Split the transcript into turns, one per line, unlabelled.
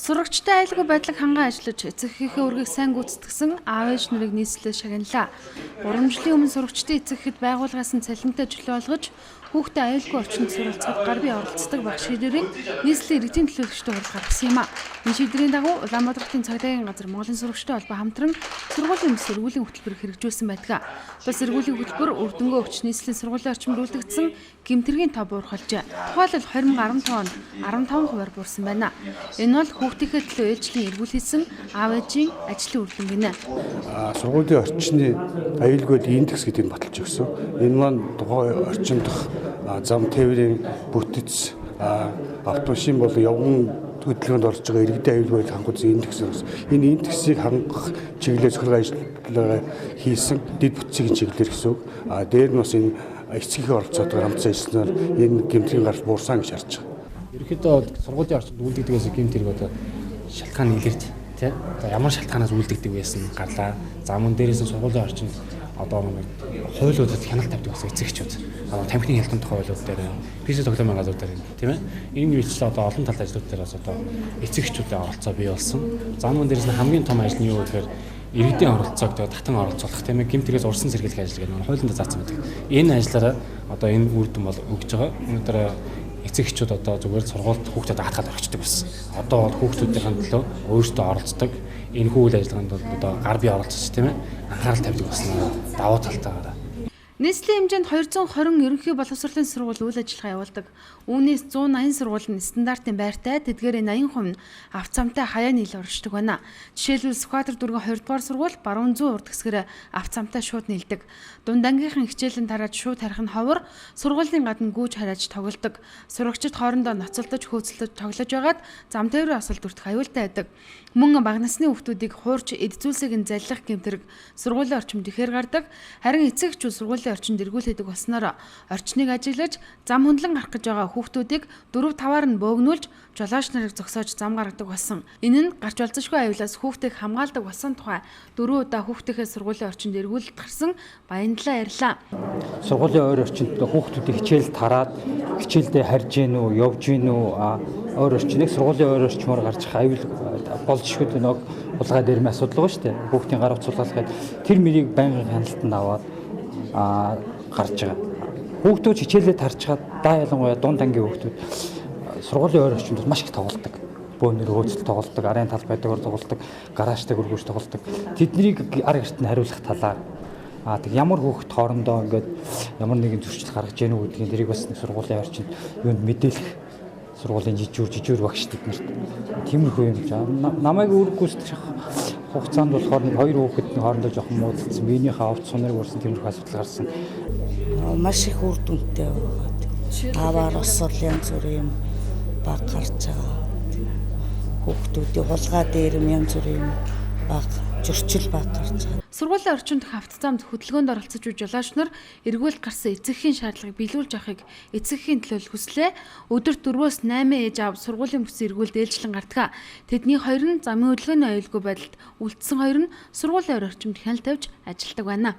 Сурагчтай аюулгүй байдлыг ханган ажиллаж эцэгхийнхээ үргийг сайн гүйцэтгэсэн аав ээж нарыг нийслэлээр шагналаа. 3 жилийн өмнө сурагчдын эцэгхэд байгууллагаас нь цалинтай чөлөө олгож хүүхдээ аюулгүй орчинд суралцахад гар бие оролцдог багш шийдвэрийг нийслэлийн иргэдийн төлөөлөгчдөд гаргасан юм а. Энэ шийдвэрийн дагуу Улаанбаатарын цагдаагийн газар Монголын сурагчтай холбоо хамтран сургуулийн өмс эргүүлийн хөтөлбөрийг хэрэгжүүлсэн байдаг. Бас эргүүлийн хөтөлбөр үрдэнгөө өвч нийслэлийн сургуулийн орчинд үлдэгдсэн гэмтэргийн тоо буурхалжээ. Тухайлбал 2015 онд 15% буурсан байна. Энэ бол хүүхдийнхээ төлөө ээлжлийн эргүүл хийсэн аав ээжийн ажлын үр дүн гинэ.
Сургуулийн орчны аюулгүй индекс гэдэг нь баталж өгсөн. Энэ маань тухайн орчинд зам тээврийн бүтэц автобусын болон явган хөдөлгөөнд орж байгаа иргэдийн аюулгүй байдлыг хангах индекс гэсэн. Энэ индексийг хангах чиглэлээр зөвхөн ажиллагаа хийсэн дэд бүтцийн чиглэлээр гэсэн үг. Дээр нь бас энэ эцгийн оролцоотойгоор хамтсан ажилласнаар энэ гэмтрийн гарал буурсан гэж харж байгаа.
Ерөнхийдөө сургуулийн орчинд үлдэгдэгээс гэмт хэрэг одоо шалтгаан илэрч тий. Одоо ямар шалтгаанаас үлдэгдэг байсан гарлаа. За мөн дээрээс нь сургуулийн орчинд одоо нэг хуулиудад хяналт тавьдаг гэсэн эцэгчүүд. Тамхины хялтан тухай хуулиуд дээр, PC тоглоомын газар дээр тийм ээ. Энэ үйлчлэл одоо олон талын ажлууд дээр бас одоо эцэгчүүдийн оролцоо бий болсон. За мөн дээрээс нь хамгийн том ажил нь юу гэхээр иргэдийн оролцоог татан оролцуулах тийм ээ. Гэмтрээс урсан сэргийлэх ажил гэдэг нь хуулинд заасан байдаг. Энэ ажлаараа одоо энэ үр дүн бол өгж байгаа. Өнөөдөр эцэгчүүд одоо зүгээр сургуульд хүүхдэд даатгаад орчдөг байсан. Одоо бол хүүхдүүдийн төлөө өөрсдөө оролцдог. Энэ үйл ажиллагаанд бол одоо гар бие оролцож тийм ээ анхаарал тавьдаг болсон давуу талтай байна.
Нийслэлийн хэмжээнд 220 ерөнхий боловсролын сургууль үйл ажиллагаа явуулдаг. Үүнээс 180 сургууль нь стандартын байртай, тэдгээрийн 80% нь авц цамтай хаяа нийл оршдог байна. Жишээлбэл Сүхбаатар дүүргийн 2 дугаар сургууль баруун зүүн урд хэсгээр авц цамтай шууд нийлдэг. Дунд ангийнхан хичээлэн тараад шууд харих нь ховор, сургуулийн гадна гүйж харааж тоглодог. Сурагчид хоорондоо ноцолдож хөөцөлдөж тоглож байгаад зам тээврийн осол дүртэх аюултай байдаг. Мөн бага насны хүүхдүүдийг хуурч эд зүйлсийг нь заллах гэмтэрэг сургуулийн орчимд ихээр гардаг. Харин эцэгчүүд сургуулийн орчинд эргүүлээдэг болсноор орчныг ажиглаж зам хөндлөн гарах гэж байгаа хүүхдүүдийг 4-5-аар нь бөөгнүүлж жолооч нарыг зогсоож зам гаргадаг болсон. Энэ нь гарч болзошгүй аюулаас хүүхдийг хамгаалдаг болсон тухай 4 удаа хүүхдийнхээ сургуулийн орчинд эргүүлэлт гарсан Баянлаа ярьлаа.
Сургуулийн ойр орчинд хүүхдүүдийг хичээл тараад хичээлдээ харж гин үү, явж гин үү, ойр орчныг сургуулийн ойр орчмоор гарч аюул болзошгүй нэг улгаа дээрмээ асуудал байгаа шүү дээ. Хүүхдийн гар утас суулгахад тэр мөрийг байнгын хяналтанд аваад гарч байгаа. Хүүхдүүд хичээлээ тарж чад даа ялангуяа дунд ангийн хүүхдүүд сургуулийн ойр орчинд маш их тоглодог. Бөөнөр хөөцөл тоглодог, арын тал байдгаар тоглодог, гараажтай гөргөж тоглодог. Тэднийг ар гэрт нь хариулах талаар тэг ямар хүүхд хоорондоо ингээд ямар нэгэн зөрчил гаргаж яах вэ гэдгийг тэрийг бас сургуулийн орчинд юунд мэдээлэх сургуулийн жижүүр багш тэднэрт тиймэрхүү юм гэж намайг үргүүлсэх хугацаанд болохоор нэг 2 хүүхэд хоорондоо жоохон муудалцсан, биенийхээ овц сунарыг урьсан тиймэрхүү асуудал гарсан.
Маш их үр дүнтэй байгаа. Аваар осол янз бүрийн баг гарч байгаа. Хүүхдүүдийн хулгай дээр янз бүрийн баг зөрчил баг гарч байгаа.
Сургуулийн орчинд авт замд хөдөлгөөнд оролцож буй жолооч нар эргүүлэлт гарсан эцэгхийн шаардлагыг биелүүлж авахыг эцэгхийн төлөө хүслээ. Өдөрт 4-8 ээж аав сургуулийн бүсийн эргүүлэлд ээлжлэн гардаг. Тэдний 2 нь замын хөдөлгөөний аюулгүй байдалд үлдсэн, 2 нь сургуулийн орчимд хяналт тавьж ажилладаг байна.